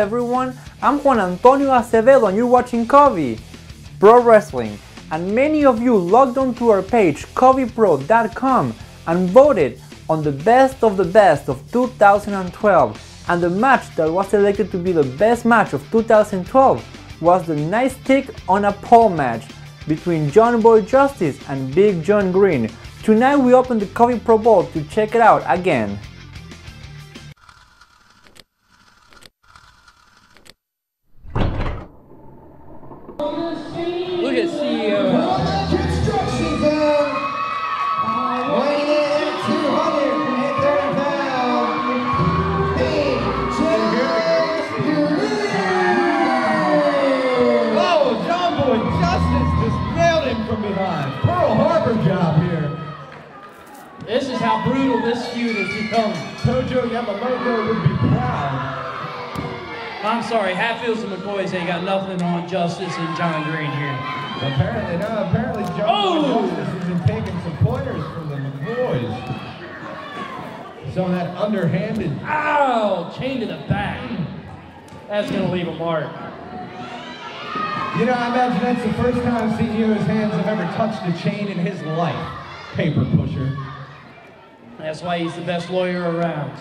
everyone, I'm Juan Antonio Acevedo and you're watching Covey Pro Wrestling. And many of you logged onto our page coveypro.com and voted on the best of 2012. And the match that was selected to be the best match of 2012 was the Nightstick on a pole match between John Boy Justice and Big John Greene. Tonight we open the Covey Pro Bowl to check it out again. Look at CEO. Construction zone. Weighing in at 230 pounds. Big John Greene. Oh, John Boy Justice just nailed him from behind. Pearl Harbor job here. This is how brutal this feud has become. Tojo Yamamoto would be proud. I'm sorry, Hatfields and McCoys ain't got nothing on Justice and John Greene here. Apparently not. Apparently John Boy Justice has been taking some pointers from the McCoys. Some of that underhanded. Ow! Chain to the back. That's gonna leave a mark. You know, I imagine that's the first time CEO's hands have ever touched a chain in his life. Paper pusher. That's why he's the best lawyer around.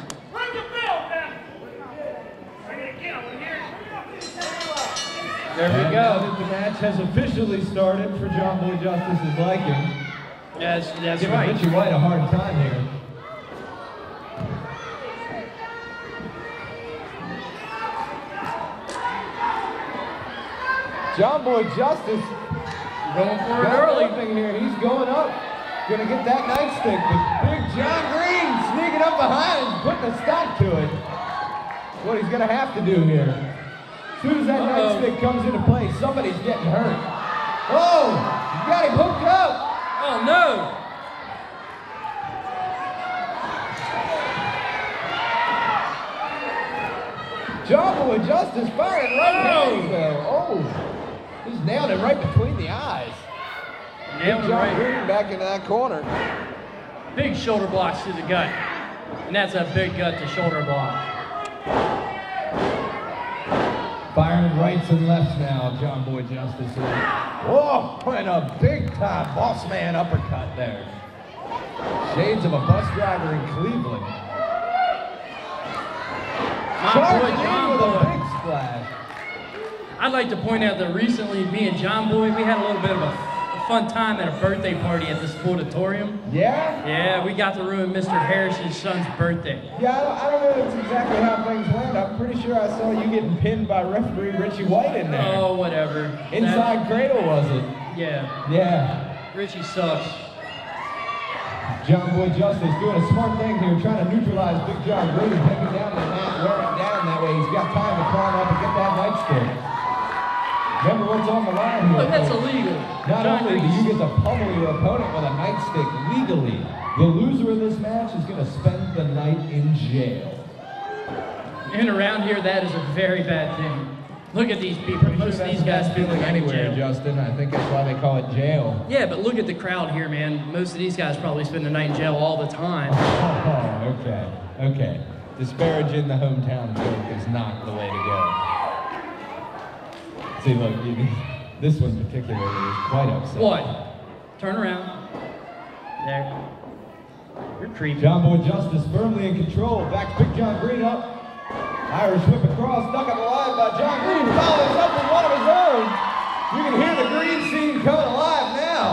There we go. The match has officially started for John Boy Justice's liking. That's Giving right. Richie White a hard time here. John Boy Justice Going for it got early. something here. He's going up. Gonna get that nightstick, but Big John Greene sneaking up behind and putting a stop to it. What he's gonna have to do here. As soon as that nightstick comes into play, somebody's getting hurt. Oh, you got him hooked up. Oh no! John Boy Justice firing right hands though. Oh, he's nailed him right between the eyes. Nailed him John right. Greene back into that corner. Big shoulder blocks to the gut. And that's a big gut to shoulder block. Firing rights and lefts now, John Boy Justice is. Whoa, and a big time boss man uppercut there. Shades of a bus driver in Cleveland. Charging in with a big splash. I'd like to point out that recently, me and John Boy, we had a little bit of a fun time at a birthday party at this auditorium. Yeah? Yeah, we got to ruin Mr. Harris's son's birthday. Yeah, I don't know that's exactly how things went. I'm pretty sure I saw you getting pinned by referee Richie White in there. Oh, whatever. Inside cradle, was it? Yeah. Yeah. Richie sucks. John Boy Justice doing a smart thing here, trying to neutralize Big John Greene, taking down the mat, wearing it down that way. He's got time to climb up and get that nightstick. Remember what's on the line here. Look, that's folks. illegal. Not only do you get to pummel your opponent with a nightstick legally, the loser of this match is going to spend the night in jail. And around here, that is a very bad thing. Look at these people. Most of these guys feel like anywhere, Justin. I think that's why they call it jail. Yeah, but look at the crowd here, man. Most of these guys probably spend the night in jail all the time. Oh, okay. Okay. Disparaging the hometown joke is not the way to go. See, look, this one particularly is quite upset. What? Turn around. There. You're creepy. John Boy Justice firmly in control. Backs Big John Greene up. Irish whip across, stuck up alive by John Greene. Follows up with one of his own. You can hear the Greene scene coming alive now.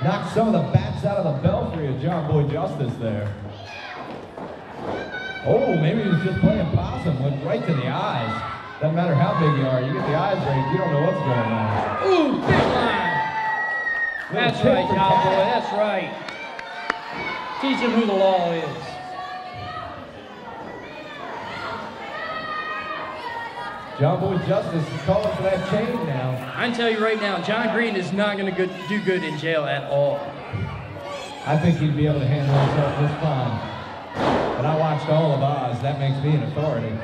Knocked some of the bats out of the belfry of John Boy Justice there. Oh, maybe he was just playing possum. Went right to the eyes. Doesn't matter how big you are, you get the eyes raised, you don't know what's going on. Ooh, big line. That's right, John Boy, that's right. Teach him who the law is. John Boy Justice is calling for that chain now. I can tell you right now, John Greene is not going to do good in jail at all. I think he'd be able to handle himself just fine. But I watched all of Oz, that makes me an authority.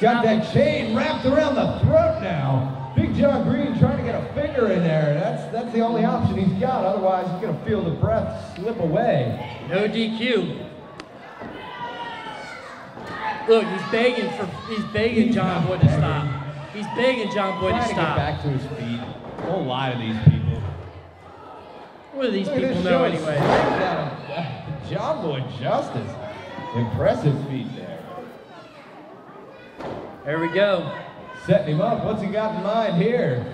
Got that chain wrapped around the throat now. Big John Greene trying to get a finger in there. That's the only option he's got. Otherwise, he's going to feel the breath slip away. No DQ. Look, he's begging John Boy to stop. He's begging John Boy to Trying to get stop. back to his feet. Don't lie to these people. What do these Look at people this know show anyway? strength. John Boy Justice. Impressive feat there. There we go. Setting him up. What's he got in mind here?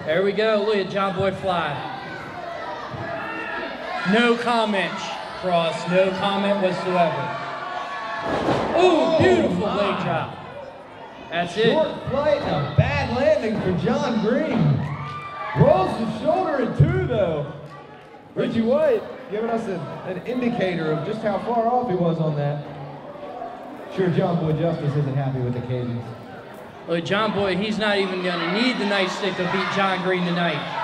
There we go. Look at John Boy fly. No comment, Cross. No comment whatsoever. Ooh, beautiful leg drop. That's it. Short flight and a bad landing for John Greene. Rolls the shoulder in two, though. Richie White giving us an indicator of just how far off he was on that. Sure, John Boy Justice isn't happy with the Cajuns. Look, John Boy, he's not even going to need the Nightstick to beat John Greene tonight.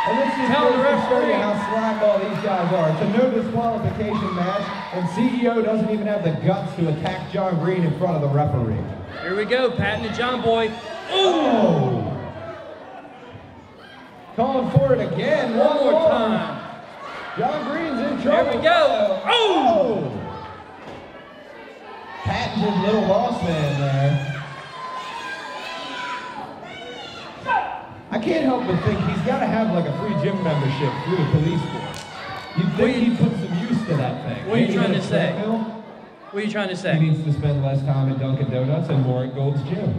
And this just Tell goes the to show you referee. how slimeball these guys are. It's a no disqualification match, and CEO doesn't even have the guts to attack John Greene in front of the referee. Here we go, patting to John Boy. Oh! Calling for it again. One more time. John Greene's in trouble. There we go. Oh! Patented little boss man there. I can't help but think he's got to have like a free gym membership through the police force. You'd think he'd put some use to that thing. What are you Maybe trying in a to say? treadmill. What are you trying to He say? needs to spend less time at Dunkin' Donuts and more at Gold's Gym.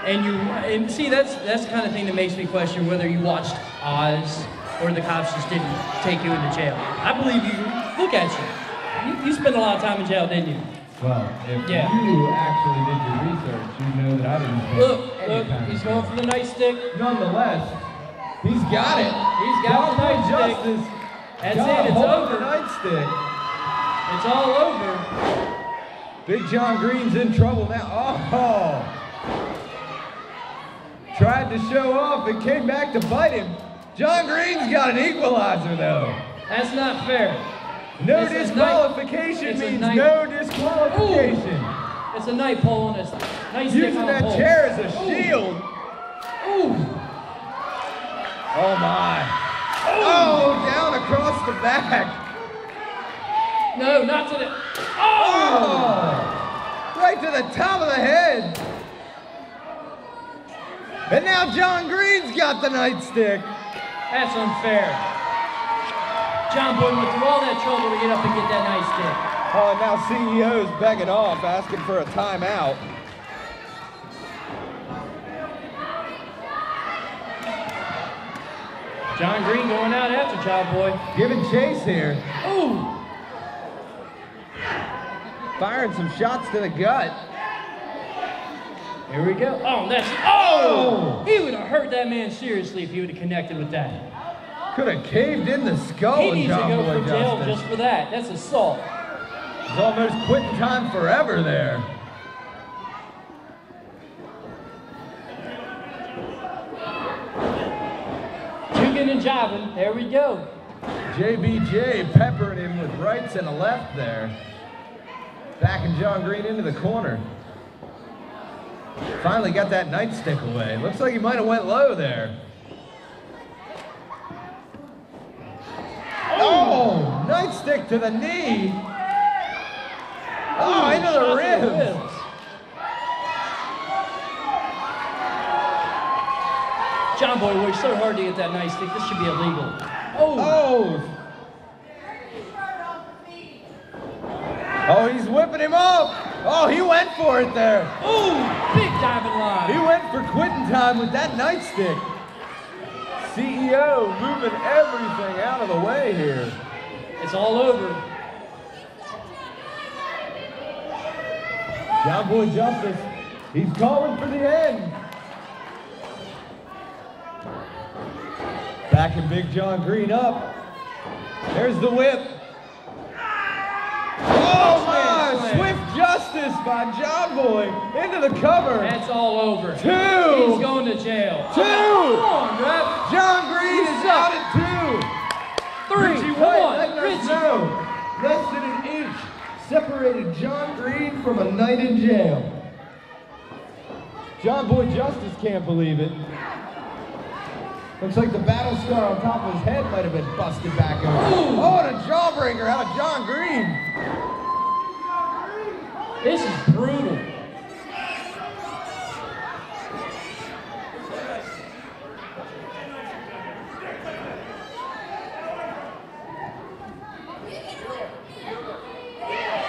And see, that's the kind of thing that makes me question whether you watched Oz or the cops just didn't take you into jail. I believe you. Look at you. You spent a lot of time in jail, didn't you? Well, if Yeah. you actually did your research, you know that I didn't spend Look, any look, time he's in going jail. for the Nightstick. Nonetheless, he's got it. He's got the John Boy Nightstick. Justice. That's got it, it's hold of over. The Nightstick. It's all over. Big John Greene's in trouble now. Oh! Tried to show off and came back to bite him. John Greene's got an equalizer though. That's not fair. No It's a disqualification it's a means night- no disqualification. It's a night pole and a Nightstick Using on a that pole. chair as a shield. Ooh. Oh my. Oh, down across the back. No, not to the. Oh! Right to the top of the head. And now John Greene's got the Nightstick. That's unfair. John Boy went through all that trouble to get up and get that Nightstick. Oh, and now CEO's begging off, asking for a timeout. John Greene going out after John Boy. Giving chase here. Ooh. Firing some shots to the gut. Here we go. Oh, that's. Oh! He would have hurt that man seriously if he would have connected with that. Could have caved in the skull. He needs to John go Boy for jail Justice. just for that. That's assault. He's almost quitting time forever there. Jugging and jobbing. There we go. JBJ peppering him with rights and a left there. Backing John Greene into the corner. Finally got that Nightstick away. Looks like he might have went low there. Oh, Nightstick to the knee. Oh, into the ribs. John Boy worked so hard to get that Nightstick. This should be illegal. Oh. Oh, he's whipping him up. Oh, he went for it there. Ooh, big diving line. He went for quitting time with that Nightstick. CEO moving everything out of the way here. It's all over. John Boy Justice, he's calling for the end. Backing Big John Greene up. There's the whip. Oh my! Swift justice by John Boy into the cover. That's all over. Two. He's going to jail. Two. Come on, ref. John Greene is He's out up. at 2. 3, Richie White 1. letting us Richie. know. Less than an inch separated John Greene from a night in jail. John Boy Justice can't believe it. Looks like the battle scar on top of his head might have been busted back over. Ooh. Oh, and a jawbreaker out of John Greene.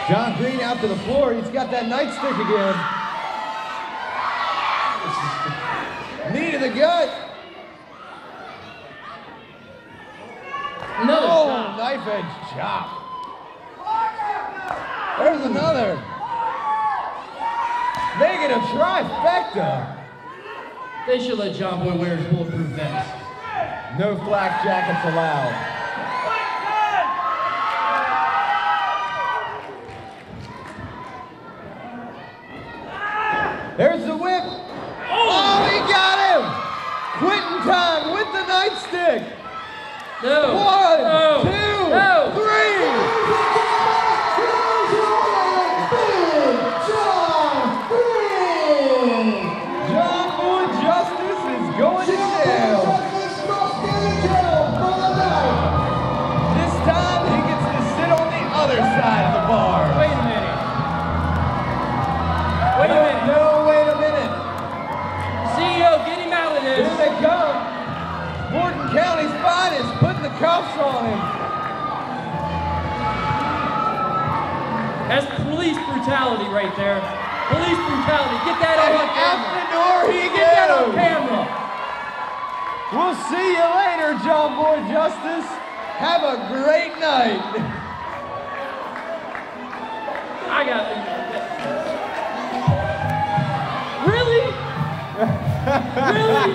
John Greene out to the floor. He's got that nightstick again. Knee to the gut. Another Oh, knife edge chop. There's another. Make it a trifecta. They should let John Boy wear his bulletproof vest. No flak jackets allowed. There's the whip. Oh, he got him! Quitting time with the nightstick. No. 1, No. 2, No. 3. John Boy Justice is going to jail. This time he gets to sit on the other side of the bar. Wait a minute. Wait a minute. No, wait a minute. CEO, get him out of this. Here they come. Morton County's finest putting the cuffs on him. That's police brutality right there. Police brutality. Get that on And out camera. the door he Get that on goes. camera. We'll see you later, John Boy Justice. Have a great night. I got Really? Really?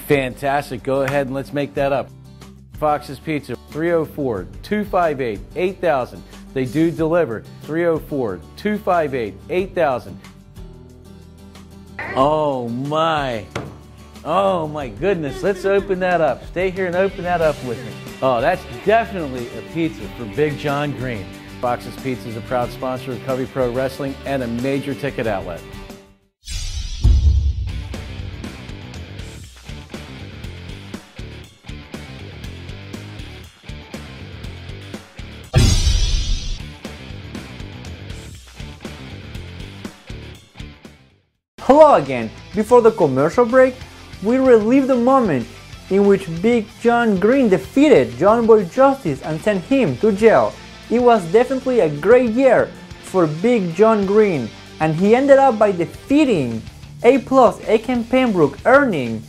Fantastic. Go ahead and let's make that up. Fox's Pizza, 304-258-8000. They do deliver. 304-258-8000. Oh my goodness. Let's open that up. Stay here and open that up with me. Oh, that's definitely a pizza for Big John Greene. Fox's Pizza is a proud sponsor of Covey Pro Wrestling and a major ticket outlet. Hello again! Before the commercial break, we relived the moment in which Big John Greene defeated John Boy Justice and sent him to jail. It was definitely a great year for Big John Greene, and he ended up by defeating A+ Aiken Pembroke, earning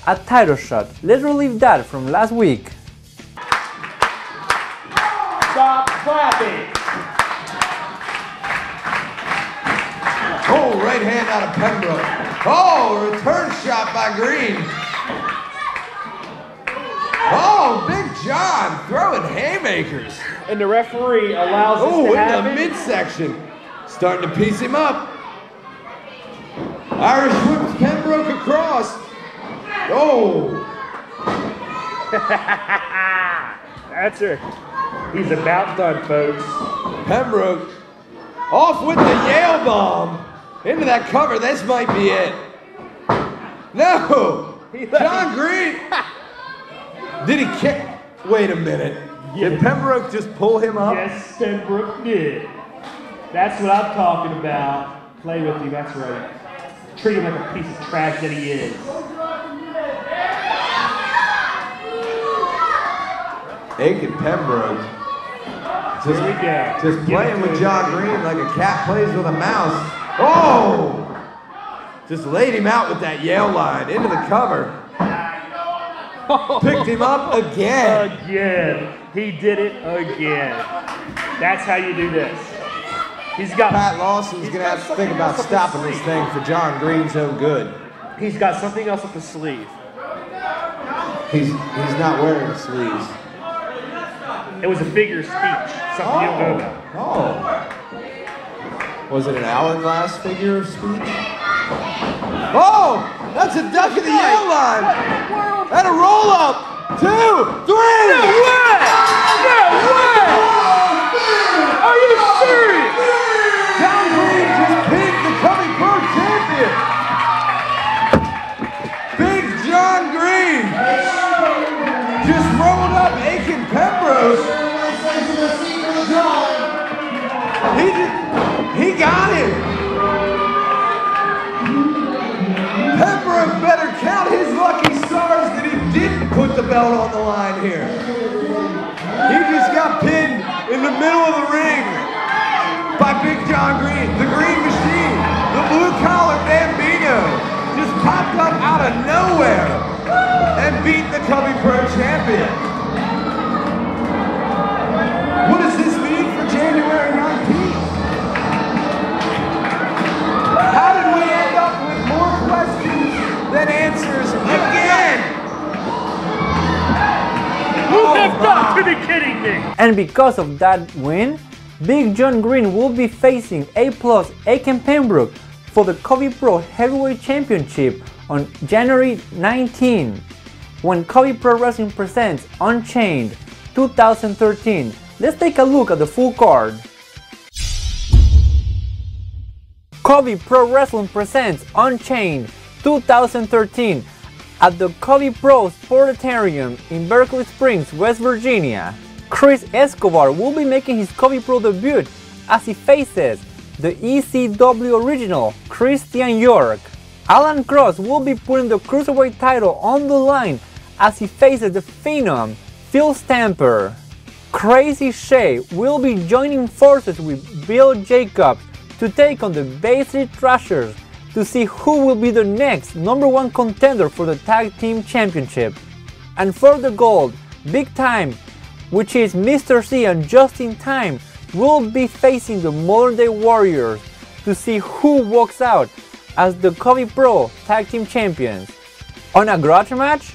a title shot. Let's relive that from last week. Stop clapping. Oh, right hand out of Pembroke. Oh, return shot by Greene. Oh, Big John throwing haymakers. And the referee allows this Oh, to in happen. the midsection. Starting to piece him up. Irish whips Pembroke across. Oh. That's her. He's about done, folks. Pembroke off with the Yale bomb. Into that cover. This might be it. No. John Greene. Did he kick? Wait a minute. Did Pembroke just pull him up? Yes, Pembroke did. That's what I'm talking about. Play with you, that's right. Treat him like a piece of trash that he is. Aiken Pembroke. Just, Here we go. just playing with John Greene like a cat plays with a mouse. Oh! Just laid him out with that Yale line into the cover. Picked him up again. Again. He did it again. That's how you do this. He's got Pat Lawson's going to have to think about stopping this thing for John Greene's own good. He's got something else up his sleeve. He's not wearing the sleeves. It was a figure of speech. Something you don't know about. Oh. Was it an hourglass figure of speech? Oh! That's a duck in the Yale line! And a roll up! 2, 3! No way! No way! Are you serious? John Greene just pinned the Covey Pro champion! Big John Greene just rolled up Aiken Pembroke! He got him! Pembroke better count his lucky stars that he didn't put the belt on the line here. He just got pinned in the middle of the ring by Big John Greene, the Green Machine, the blue-collar Bambino, just popped up out of nowhere and beat the Covey Pro champion. What does this mean for January 19th? How did we end up with more questions than answers again? You have got to be kidding me! And because of that win, Big John Greene will be facing A+ Aiken Pembroke for the Covey Pro Heavyweight Championship on January 19 when Covey Pro Wrestling presents Unchained 2013. Let's take a look at the full card. Covey Pro Wrestling presents Unchained 2013 at the Covey Pro Sportarium in Berkeley Springs, West Virginia. Chris Escobar will be making his Covey Pro debut as he faces the ECW original Christian York. Alan Cross will be putting the Cruiserweight title on the line as he faces the Phenom Phil Stamper. Crazy Shay will be joining forces with Bill Jacobs to take on the Bay Street Thrashers to see who will be the next #1 contender for the Tag Team Championship. And for the gold, Big Time, which is Mr. C and Justin Tyme, will be facing the Modern Day Warriors to see who walks out as the Covey Pro Tag Team Champions. On a grudge match,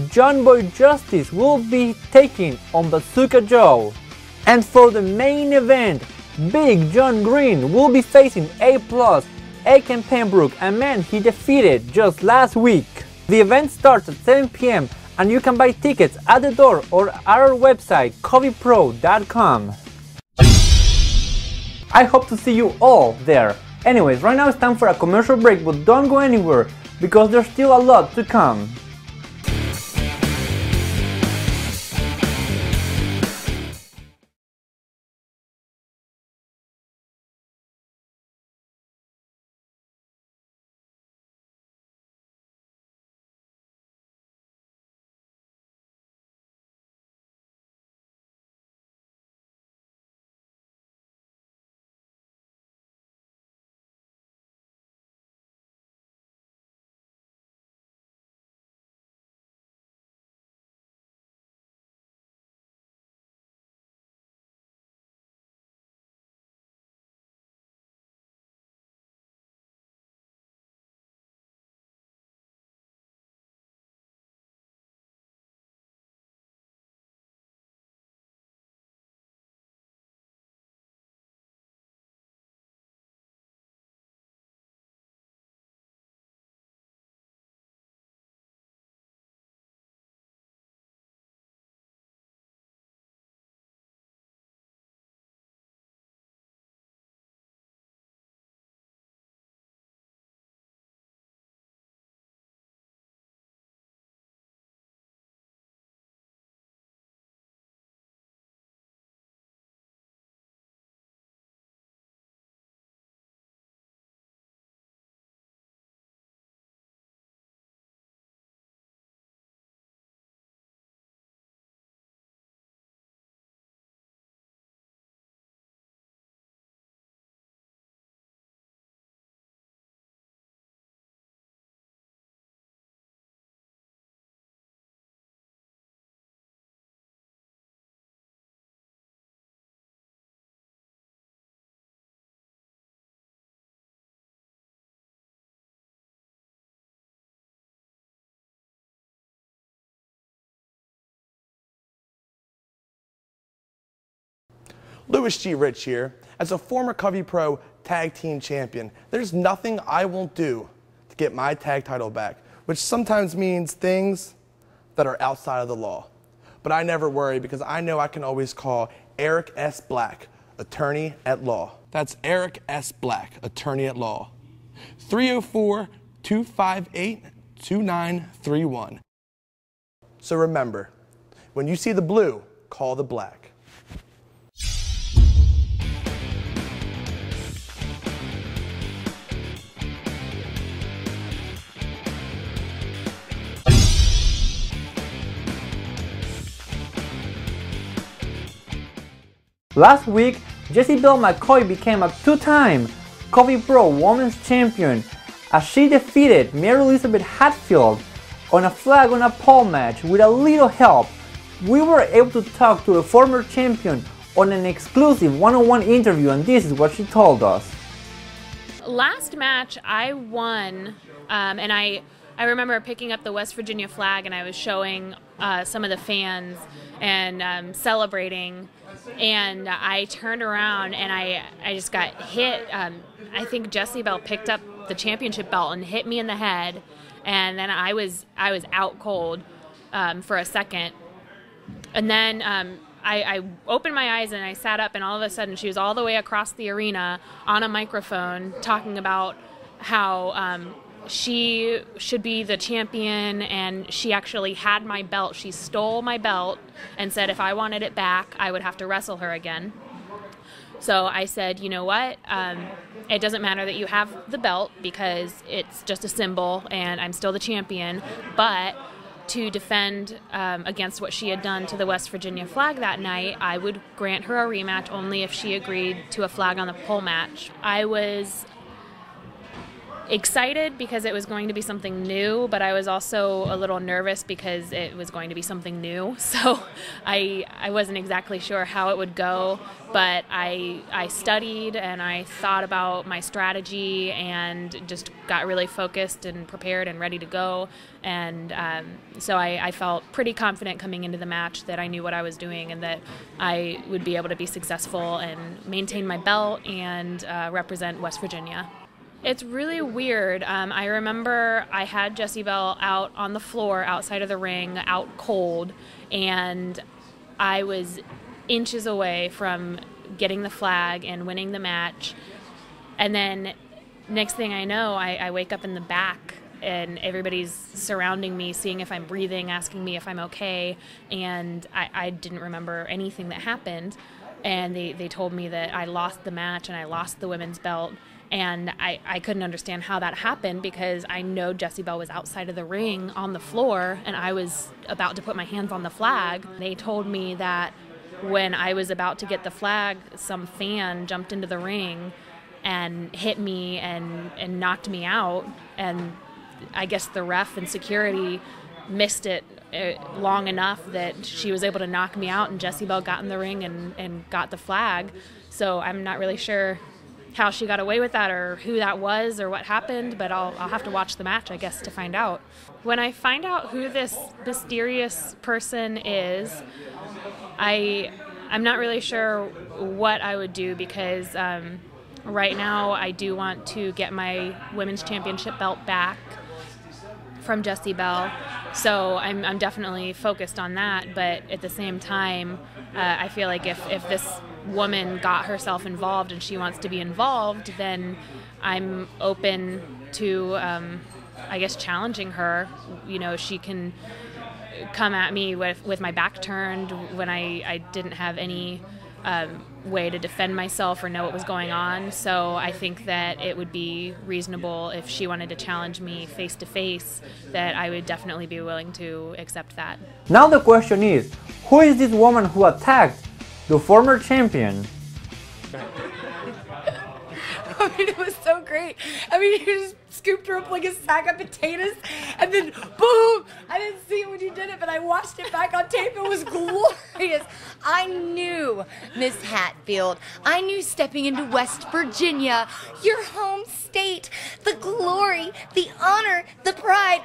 John Boy Justice will be taking on Bazooka Joe. And for the main event, Big John Greene will be facing A+ Aiken Pembroke, a man he defeated just last week. The event starts at 7 p.m. and you can buy tickets at the door or at our website coveypro.com. I hope to see you all there. Anyways, right now it's time for a commercial break, but don't go anywhere because there's still a lot to come. Louis G. Rich here. As a former Covey Pro Tag Team Champion, there's nothing I won't do to get my tag title back, which sometimes means things that are outside of the law. But I never worry because I know I can always call Eric S. Black, attorney at law. That's Eric S. Black, attorney at law. 304-258-2931. So remember, when you see the blue, call the black. Last week, Jessie Belle McCoy became a two-time Covey Pro Women's Champion as she defeated Mary Elizabeth Hatfield on a flag on a pole match. With a little help, we were able to talk to a former champion on an exclusive one-on-one interview, and this is what she told us. Last match I won, and I remember picking up the West Virginia flag and I was showing some of the fans and celebrating, and I turned around and I just got hit. I think Jessie Belle picked up the championship belt and hit me in the head, and then I was out cold for a second, and then I opened my eyes and I sat up, and all of a sudden she was all the way across the arena on a microphone talking about how she should be the champion, and she actually had my belt. She stole my belt and said if I wanted it back, I would have to wrestle her again. So I said, you know what, it doesn't matter that you have the belt because it's just a symbol and I'm still the champion, but to defend against what she had done to the West Virginia flag that night, I would grant her a rematch only if she agreed to a flag on the pole match. I was excited because it was going to be something new, but I was also a little nervous because it was going to be something new. So I wasn't exactly sure how it would go, but I studied and I thought about my strategy and just got really focused and prepared and ready to go. And so I felt pretty confident coming into the match that I knew what I was doing and that I would be able to be successful and maintain my belt and represent West Virginia. It's really weird. I remember I had Jessie Belle out on the floor outside of the ring, out cold, and I was inches away from getting the flag and winning the match. And then next thing I know, I wake up in the back and everybody's surrounding me, seeing if I'm breathing, asking me if I'm okay, and I didn't remember anything that happened. And they told me that I lost the match and I lost the women's belt. And I couldn't understand how that happened because I know Jessie Belle was outside of the ring on the floor and I was about to put my hands on the flag. They told me that when I was about to get the flag, some fan jumped into the ring and hit me and knocked me out. And I guess the ref and security missed it long enough that she was able to knock me out and Jessie Belle got in the ring and got the flag. So I'm not really sure how she got away with that or who that was or what happened, but I'll have to watch the match, I guess, to find out. When I find out who this mysterious person is, I'm not really sure what I would do because right now I do want to get my women's championship belt back from Jessie Belle, so I'm definitely focused on that, but at the same time, I feel like if this woman got herself involved and she wants to be involved, then I'm open to, I guess, challenging her. You know, she can come at me with my back turned when I didn't have any way to defend myself or know what was going on. So I think that it would be reasonable if she wanted to challenge me face to face, that I would definitely be willing to accept that. Now the question is, who is this woman who attacked the former champion? I mean, it was so great. I mean, you just scooped her up like a sack of potatoes, and then boom! I didn't see it when you did it, but I watched it back on tape. It was glorious. I knew, Miss Hatfield. I knew stepping into West Virginia, your home state, the glory, the honor, the pride.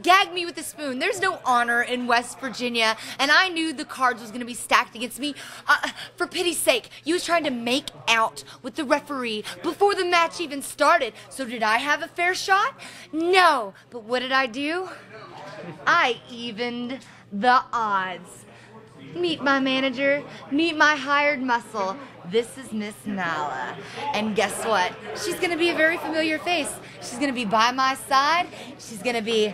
Gag me with a spoon. There's no honor in West Virginia, and I knew the cards was going to be stacked against me. For pity's sake, you was trying to make out with the referee before the match even started. So did I have a fair shot? No. But what did I do? I evened the odds. Meet my manager, meet my hired muscle. This is Miss Nyla. And guess what? She's going to be a very familiar face. She's going to be by my side. She's going to be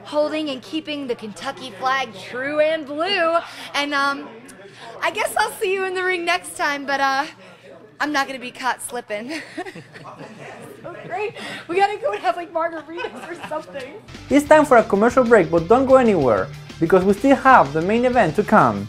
holding and keeping the Kentucky flag true and blue. And I guess I'll see you in the ring next time, but I'm not going to be caught slipping. So great. We got to go and have like margaritas or something. It's time for a commercial break, but don't go anywhere, because we still have the main event to come.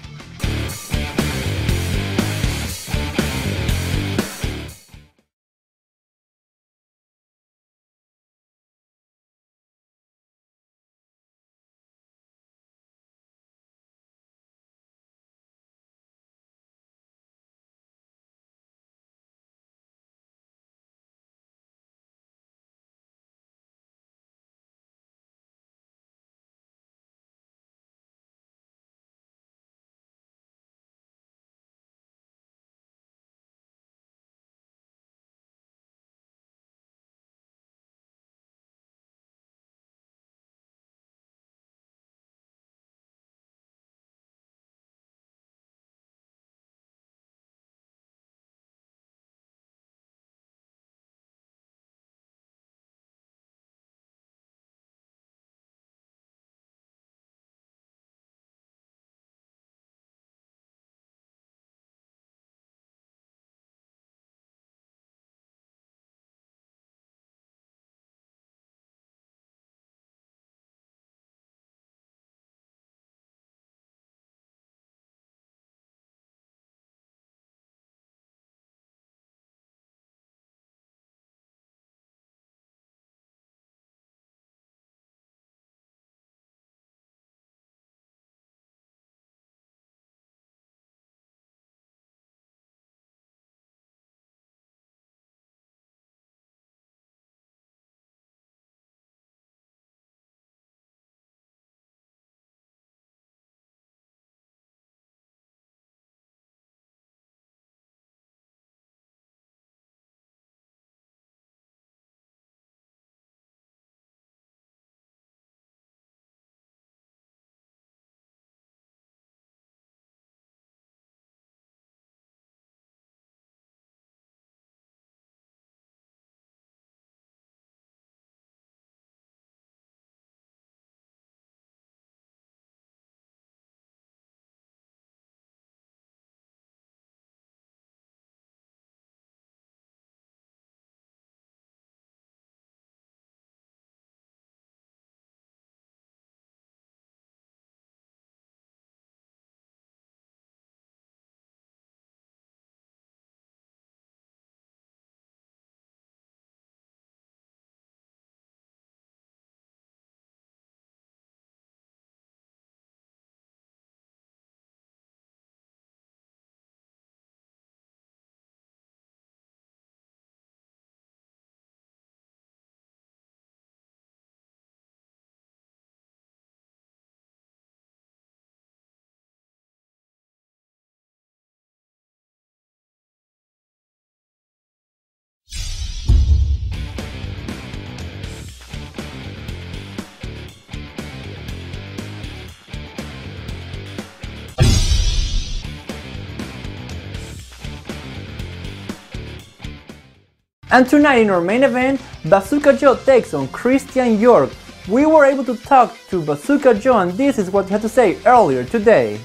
And tonight in our main event, Bazooka Joe takes on Christian York. We were able to talk to Bazooka Joe, and this is what he had to say earlier today.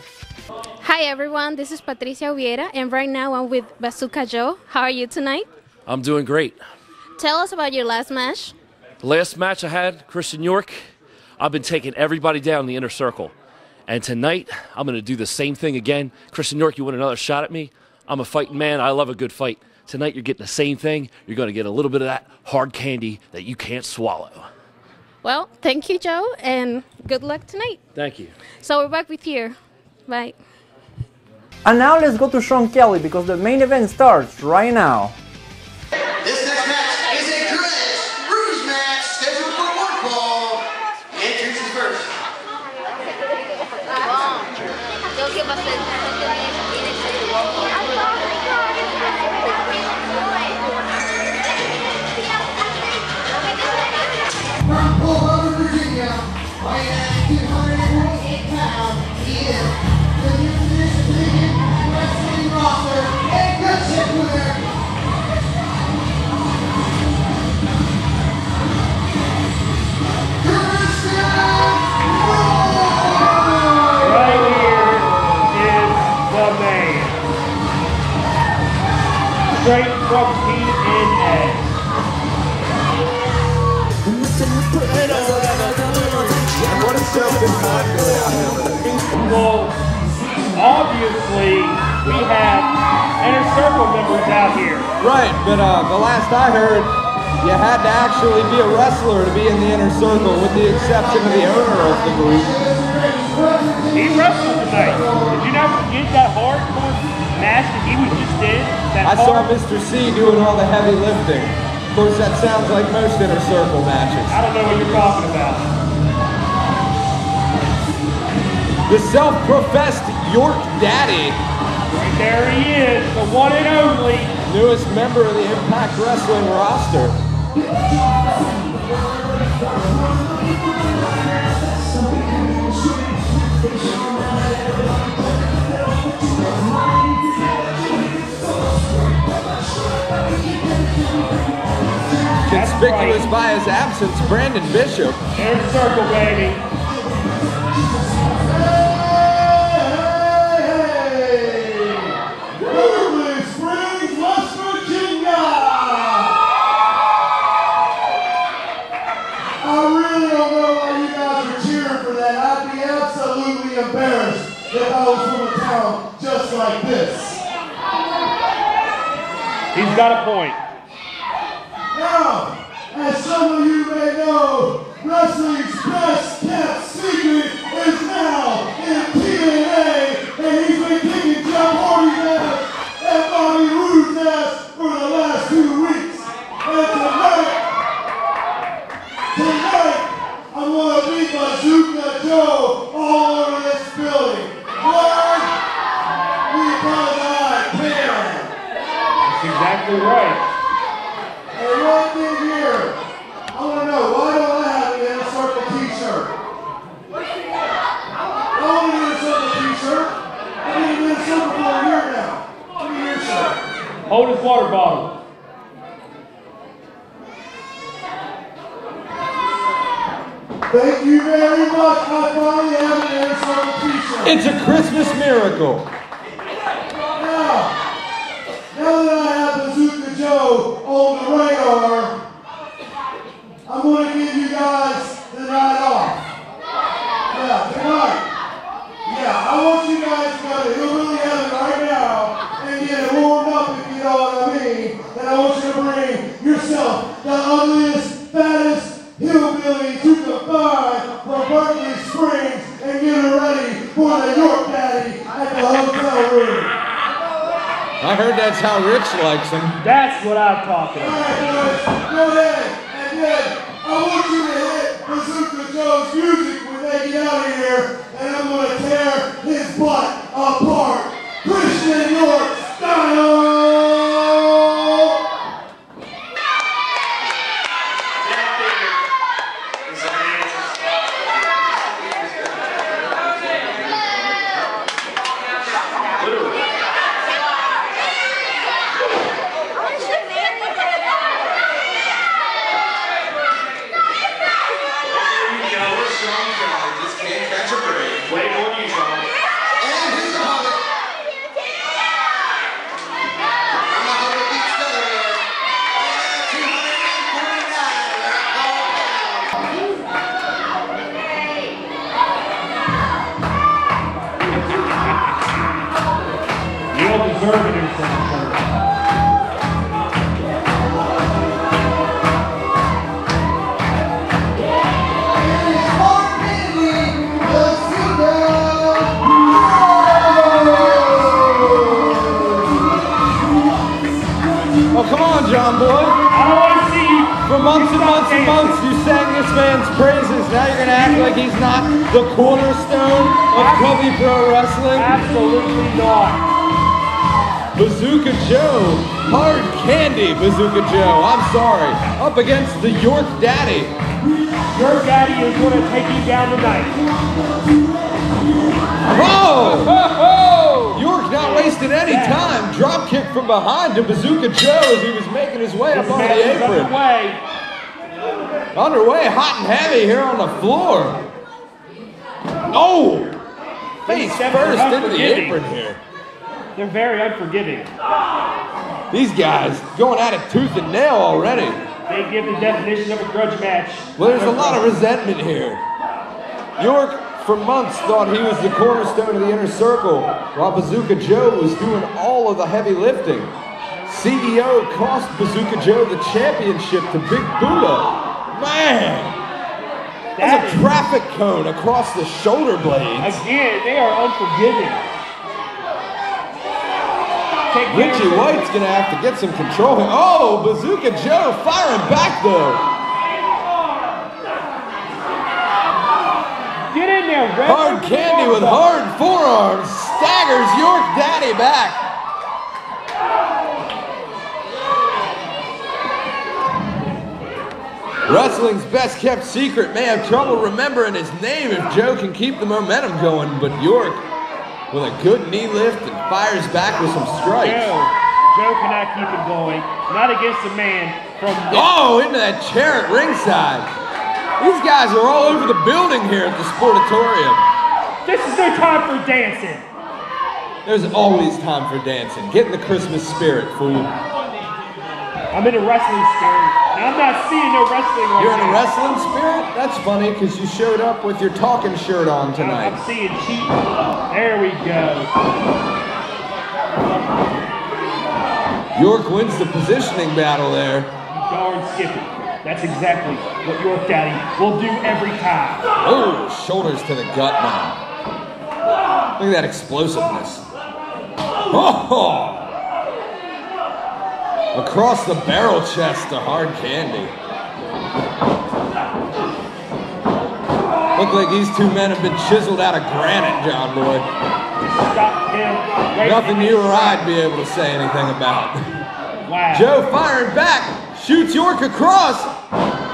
Hi everyone, this is Patricia Oviera, and right now I'm with Bazooka Joe. How are you tonight? I'm doing great. Tell us about your last match. The last match I had, Christian York, I've been taking everybody down in the inner circle. And tonight, I'm going to do the same thing again. Christian York, you want another shot at me? I'm a fighting man. I love a good fight. Tonight, you're getting the same thing. You're going to get a little bit of that hard candy that you can't swallow. Well, thank you, Joe, and good luck tonight. Thank you. So we're back with you. Bye. And now let's go to Shawn Kelley because the main event starts right now. This next match is a Greenwich Rouge match scheduled for one fall. Weighing at 248 pounds, he is the Union Wrestling roster and good ship winner. Right here is the man. Straight from TNA. What is Justin Tyme going out here with? Well, obviously, we have Inner Circle members out here. Right, but the last I heard, you had to actually be a wrestler to be in the Inner Circle, with the exception of the owner of the group. He wrestled tonight. Did you not forget that hardcore match that he was just in? I saw Mr. C doing all the heavy lifting. Of course, that sounds like most Inner Circle matches. I don't know what you're talking about. The self-professed York Daddy. Right there he is, the one and only. Newest member of the Impact Wrestling roster. Conspicuous by his absence, Brandon Bishop. Inner Circle, baby. Embarrassed if I was from a town just like this. He's got a point. Now, as some of you may know, wrestling's best kept secret is now in TNA, and he's been kicking John Hardy's ass and Bobby Roode's ass for the last 2 weeks. And tonight, I'm going to beat Bazooka Joe all over this building. Why? Because I can. That's exactly right. And one thing here, I want to know, why don't I have an Inner Circle t-shirt? I want an Inner Circle t-shirt. I've been in Inner Circle for a year now. Give me your shirt. Hold his water bottle. Thank you very much. I finally have an Inner Circle t-shirt. It's a Christmas miracle. Now that I have Bazooka Joe on the radar, I'm going to give you guys the night off. Yeah, tonight. Yeah, I want you guys to go to Hillbilly Heaven right now and get it warmed up, if you know what I mean. And I want you to bring yourself the ugliest, fattest hillbilly you can find from Berkeley Springs and get her ready for the York Daddy at the hotel room. I heard that's how Rich likes him. That's what I'm talking about. All right, boys, go ahead. And then I want you to hit Bazooka Joe's music when they get out of here, and I'm going to tear his butt apart. Christian York style! Oh, come on, John boy. I don't want to see you. For months and months and months, you sang this man's praises. Now you're going to act like he's not the cornerstone of Covey Pro Wrestling? Absolutely not. Bazooka Joe. Hard candy, Bazooka Joe. I'm sorry. Up against the York Daddy. Your daddy is going to take you down tonight. Oh! York not wasting any time. Drop kick from behind to Bazooka Joe as he was making his way up on the apron. Underway, hot and heavy here on the floor. Oh! Face first into the apron here. They're very unforgiving. These guys going at it tooth and nail already. They give the definition of a grudge match. Well, there's a lot of resentment here. York, for months, thought he was the cornerstone of the inner circle, while Bazooka Joe was doing all of the heavy lifting. CEO cost Bazooka Joe the championship to Big Buddha. Man! That's a traffic cone across the shoulder blades. Again, they are unforgiving. Richie White's going to have to get some control here. Oh, Bazooka Joe firing back, though. Get in there, Red. Hard Candy with hard forearms staggers York Daddy back. Wrestling's best kept secret may have trouble remembering his name if Joe can keep the momentum going, but York with a good knee lift and fires back with some strikes. Joe cannot keep it going. Not against a man from... Oh, into that chair at ringside. These guys are all over the building here at the Sportatorium. This is no time for dancing. There's always time for dancing. Get in the Christmas spirit, fool. I'm in a wrestling spirit. And I'm not seeing no wrestling right You're in a now. wrestling spirit? That's funny because you showed up with your talking shirt on tonight. I'm seeing cheap. There we go. York wins the positioning battle there. Darn Skippy. That's exactly what York Daddy will do every time. Oh, shoulders to the gut now. Look at that explosiveness. Oh! Across the barrel chest to Hard Candy. Look like these two men have been chiseled out of granite, John Boy. Stop him. Nothing you or I'd be able to say anything about. Wow. Joe firing back, shoots York across,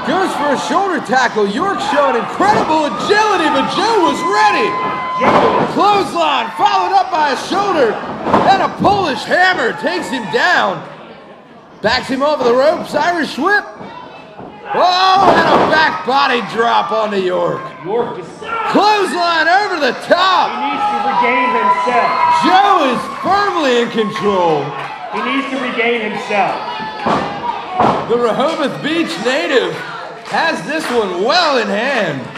goes for a shoulder tackle. York showing incredible agility, but Joe was ready. Clothesline followed up by a shoulder, and a Polish hammer takes him down. Backs him over the ropes, Irish whip. Oh, and a back body drop onto York. York just... Clothesline over the top. He needs to regain himself. Joe is firmly in control. He needs to regain himself. The Rehoboth Beach native has this one well in hand.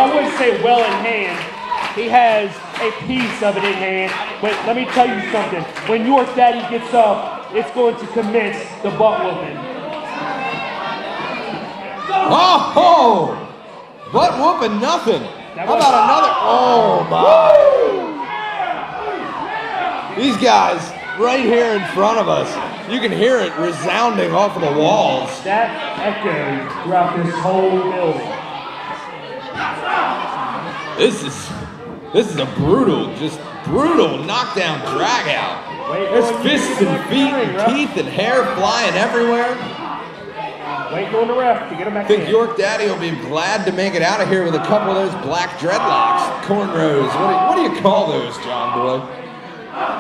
Well, I wouldn't say well in hand. He has a piece of it in hand. But let me tell you something. When York Daddy gets up, it's going to commence the butt whooping. Oh! Butt whooping nothing. How about another? Oh my! These guys right here in front of us. You can hear it resounding off of the walls. That echoes throughout this whole building. This is a brutal, just brutal knockdown drag out. There's fists and feet and teeth and hair flying everywhere. Wait on the ref to get him back I think in. York Daddy will be glad to make it out of here with a couple of those black dreadlocks, cornrows. What do you call those, John Boy?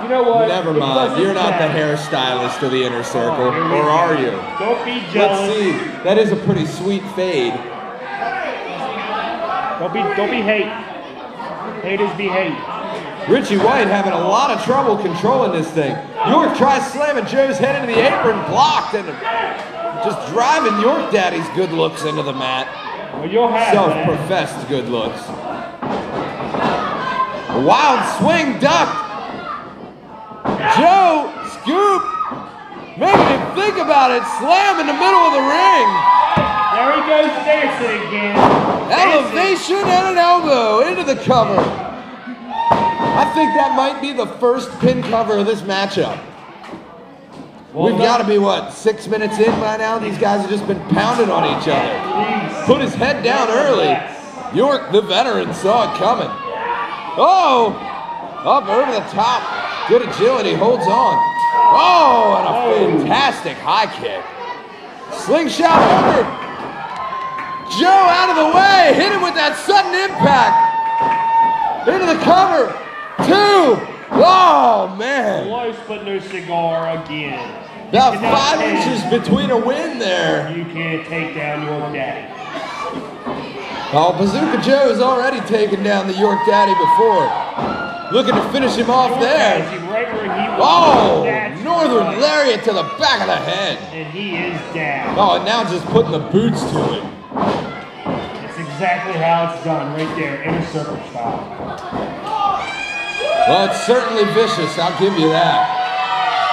You know what? Never mind. You're not the hairstystylist of the Inner Circle, or are you? Don't be jealous. Let's see. That is a pretty sweet fade. Don't be hate. Haters be hate. Richie White having a lot of trouble controlling this thing. York tries slamming Joe's head into the apron, blocked, and just driving York Daddy's good looks into the mat. Well, you'll have self-professed good looks. A wild swing ducked. Joe, scoop, making him think about it, slam in the middle of the ring. There he goes dancing again. Elevation and an elbow into the cover. I think that might be the first pin cover of this matchup. We've got to be, what, 6 minutes in by now? These guys have just been pounding on each other. Put his head down early. York, the veteran, saw it coming. Oh, up over the top. Good agility, holds on. Oh, and a fantastic high kick. Slingshot over. Joe out of the way, hit him with that sudden impact. Into the cover. 2. Oh, man. Close but no cigar again. About 5 inches between a win there. You can't take down York Daddy. Oh, Bazooka Joe has already taken down the York Daddy before. Looking to finish him off there. Oh, Northern Lariat to the back of the head. And he is down. Oh, and now just putting the boots to it. That's exactly how it's done right there, Inner Circle style. Well, it's certainly vicious, I'll give you that.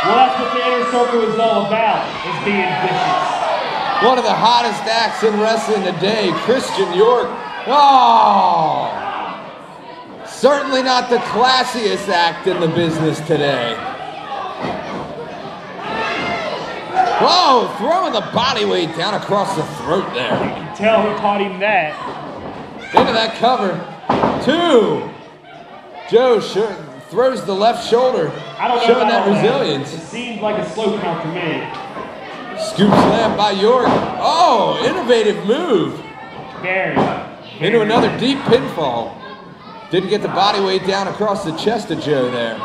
Well, that's what the Inner Circle is all about, is being vicious. One of the hottest acts in wrestling today, Christian York. Oh! Certainly not the classiest act in the business today. Whoa, throwing the body weight down across the throat there. You can tell who taught him that. Into that cover. 2. Joe throws the left shoulder, showing that resilience. It seemed like a slow count to me. Scoop slam by York. Oh, innovative move. Very. Into another deep pinfall. Didn't get the body weight down across the chest of Joe there.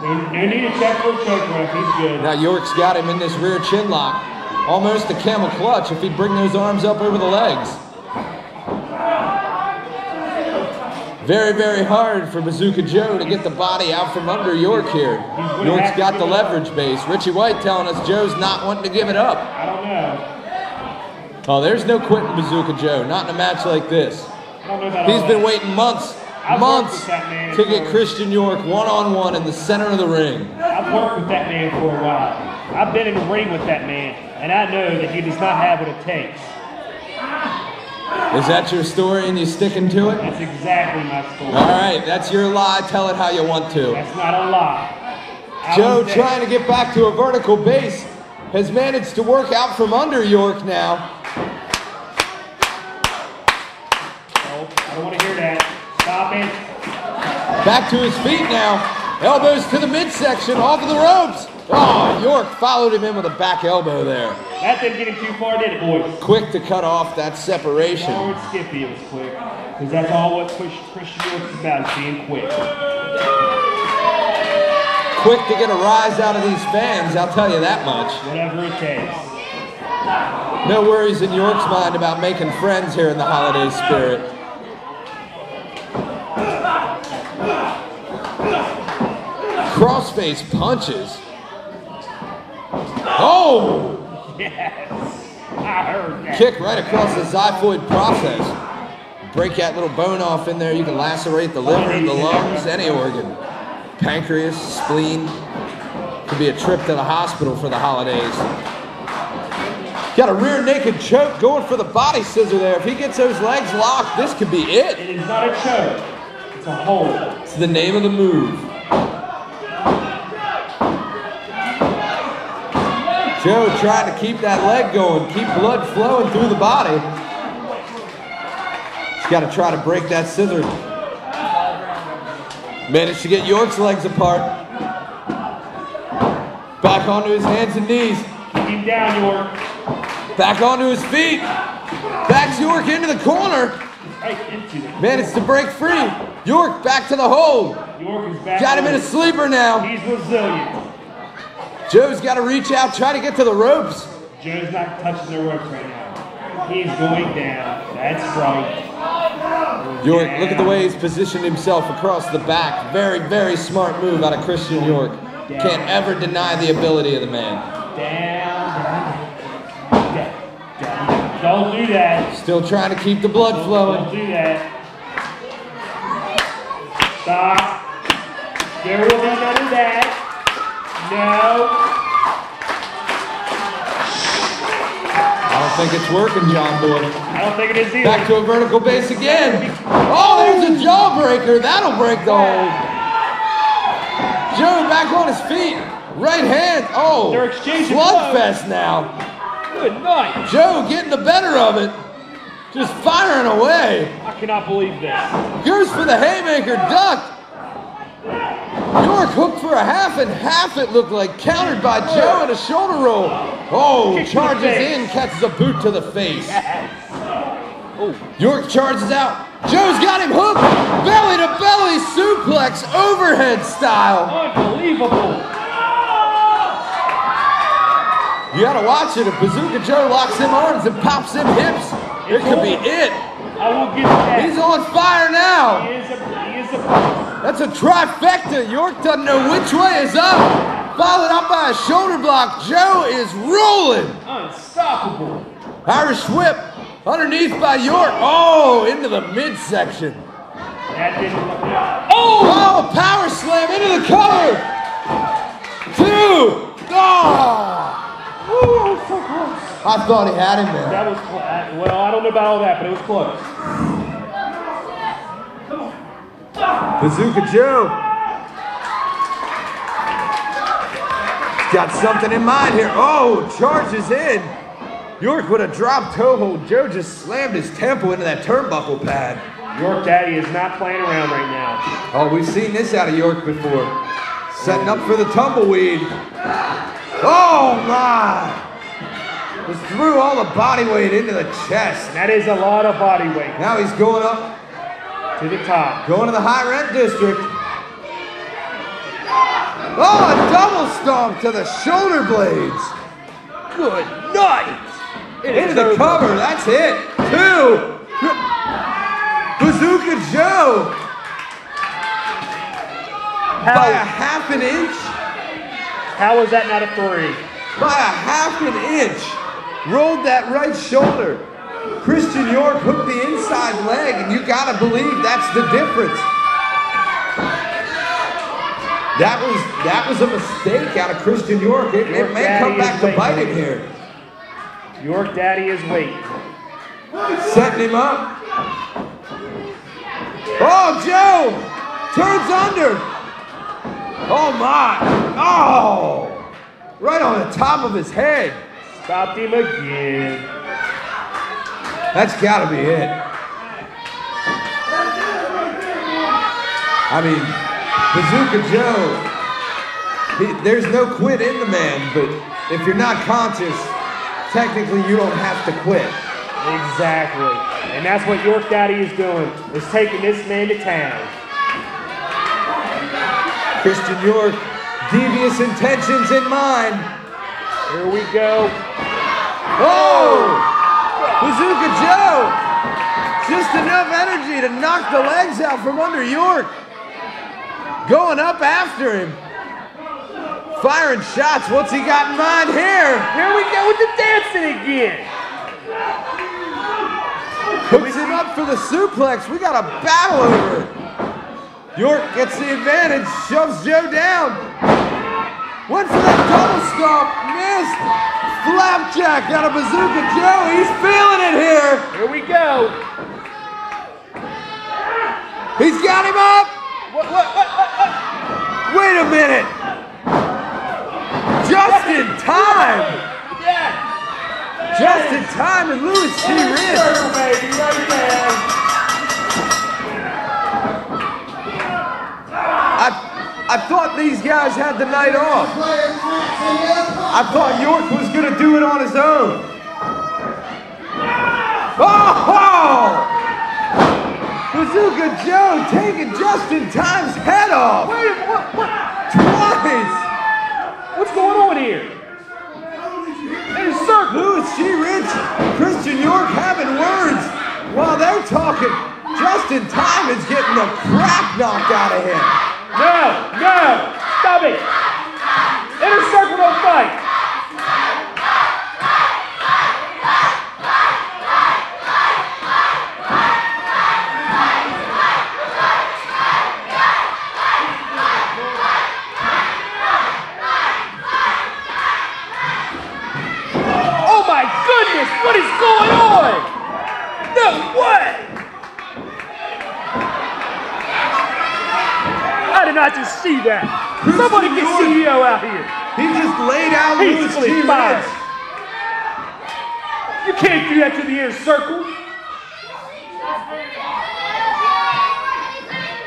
No need to check for a choke ref. He's good. Now York's got him in this rear chin lock. Almost a camel clutch if he'd bring those arms up over the legs. Very, very hard for Bazooka Joe to get the body out from under York here. York's got the leverage base. Richie White telling us Joe's not wanting to give it up. I don't know. Oh, there's no quitting Bazooka Joe. Not in a match like this. He's been waiting months to get Christian York one-on-one in the center of the ring. I've worked with that man for a while. I've been in the ring with that man, and I know that he does not have what it takes. Is that your story and you sticking to it? That's exactly my story. All right, that's your lie. Tell it how you want to. That's not a lie. Joe trying to get back to a vertical base has managed to work out from under York now. Oh, I don't want to hear that. Stop it. Back to his feet now. Elbows to the midsection, off of the ropes. Oh, York followed him in with a back elbow there. That didn't get him too far, did it, boys? Quick to cut off that separation. Forward Skippy, it was quick. Because that's all what Christian York is about, is being quick. Quick to get a rise out of these fans, I'll tell you that much. Whatever it takes. No worries in York's mind about making friends here in the holiday spirit. Crossface punches. Oh! Yes, I heard that. Kick right across the xiphoid process. break that little bone off in there. You can lacerate the liver, the lungs, any organ. Pancreas, spleen. Could be a trip to the hospital for the holidays. Got a rear naked choke going for the body scissor there. If he gets those legs locked, this could be it. It is not a choke. It's a hold. It's the name of the move. Joe trying to keep that leg going, keep blood flowing through the body. He's got to try to break that scissor. Managed to get York's legs apart. Back onto his hands and knees. Keep him down, York. Back onto his feet. Backs York into the corner. Right into it. Managed to break free. York back to the hold. York is back. Got him in a sleeper now. He's resilient. Joe's got to reach out, try to get to the ropes. Joe's not touching the ropes right now. He's going down. That's right. York, look at the way he's positioned himself across the back. Very, very smart move out of Christian York. Can't ever deny the ability of the man. Down. Don't do that. Still trying to keep the blood flowing. Don't do that. Stop. There will be none of that. No. I don't think it's working, John Boy. I don't think it is either. Back to a vertical base again. Oh, there's a jawbreaker. That'll break the hold. Joe back on his feet. Right hand. Oh, they're exchanging slugfest now. Good night. Joe getting the better of it. Just firing away. I cannot believe this. Goes for the haymaker, ducked. York hooked for a half, and half it looked like, countered by Joe in a shoulder roll. Oh, charges in, catches a boot to the face. York charges out. Joe's got him hooked. Belly to belly suplex, overhead style. Unbelievable. You gotta watch it. If Bazooka Joe locks him arms and pops him hips, it could be it. I will give you that. He's on fire now. He is a That's a trifecta. York doesn't know which way is up. Followed up by a shoulder block. Joe is rolling. Unstoppable. Irish whip underneath by York. Oh, into the midsection. That didn't look good. Oh, power slam into the cover. 2. Oh. Ooh, so close. I thought he had him there. That was close. Well, I don't know about all that, but it was close. Bazooka Joe. He's got something in mind here. Oh, charges in. York with a drop toe hold. Joe just slammed his temple into that turnbuckle pad. York Daddy is not playing around right now. Oh, we've seen this out of York before. Setting up for the tumbleweed. Oh, my. Just threw all the body weight into the chest. That is a lot of body weight. Now he's going up to the top. Going to the high rent district. Oh, a double stomp to the shoulder blades. Good night. Into the cover. That's it. 2. Bazooka Joe. By a half an inch. How is that not a 3? By a half an inch. Rolled that right shoulder. Christian York hooked the inside leg, and you gotta believe that's the difference. That was a mistake out of Christian York. It may come back to bite him here. York Daddy is waiting. Setting him up. Oh, Joe! Turns under. Oh, my. Oh! Right on the top of his head. Stopped him again. That's got to be it. I mean, Bazooka Joe, there's no quit in the man, but if you're not conscious, technically you don't have to quit. Exactly. And that's what York Daddy is doing, is taking this man to town. Christian York, devious intentions in mind. Here we go. Oh! Bazooka Joe! Just enough energy to knock the legs out from under York. Going up after him. Firing shots. What's he got in mind here? Here we go with the dancing again. Hooks him up for the suplex. We got a battle over it. York gets the advantage, shoves Joe down. Went for that double stomp, missed. Flapjack out of Bazooka Joe. He's feeling it here. Here we go. He's got him up. Wait a minute. Justin Tyme. Justin Tyme and Louis T. Ridge. I thought these guys had the night off. I thought York was going to do it on his own. Oh! Bazooka Joe taking Justin Tyme's head off. Wait, what? Twice. What's going on here? In a circle. Louis T. Ridge, Christian York having words while they're talking. Justin Tyme is getting the crap knocked out of him. No, stop it. Inner circle, don't fight. Oh my goodness, what is going on? No way. I did not just see that. Somebody get CEO out here. He just laid out Louis T. Ridge. You can't do that to the inner circle.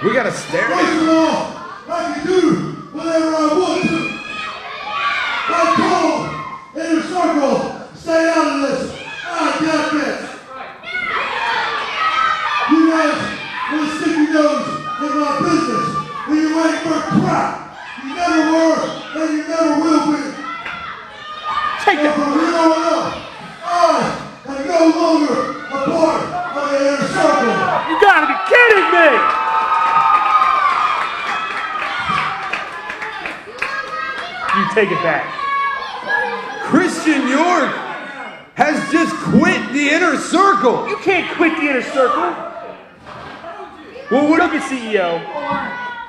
We gotta stare at First him. of all, I can do whatever I want to. I call inner circle, stay out of this. I got this. You guys want to stick your nose in my business. You ain't for crap. You never were, and you never will be. Take that. From here on out, I am no longer a part of the inner circle. You gotta be kidding me! You take it back. Christian York has just quit the inner circle. You can't quit the inner circle. Well, what Look at CEO.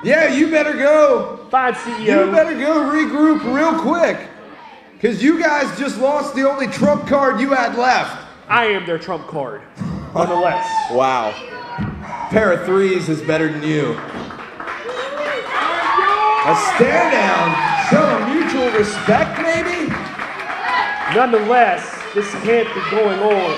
Yeah, you better go. Fine, CEO. You better go regroup real quick. Because you guys just lost the only trump card you had left. I am their trump card, nonetheless. Wow. Pair of threes is better than you. A stare down, showing mutual respect, maybe? Nonetheless, this can't be going on.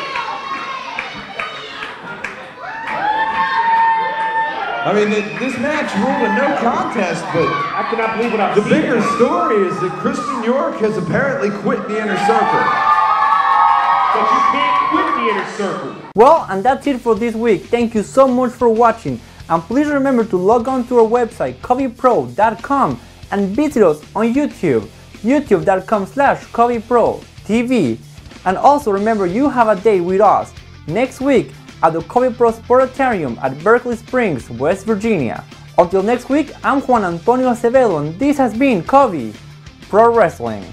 I mean, this match ruled a no contest, but I cannot believe what I've the seen. bigger story is that Christian York has apparently quit the inner circle. But you can't quit the inner circle. Well, and that's it for this week. Thank you so much for watching. And please remember to log on to our website, coveypro.com, and visit us on YouTube, youtube.com/CoveyProTV. And also remember, you have a date with us next week at the Covey Pro Sportarium at Berkeley Springs, West Virginia. Until next week, I'm Juan Antonio Acevedo, and this has been Covey Pro Wrestling.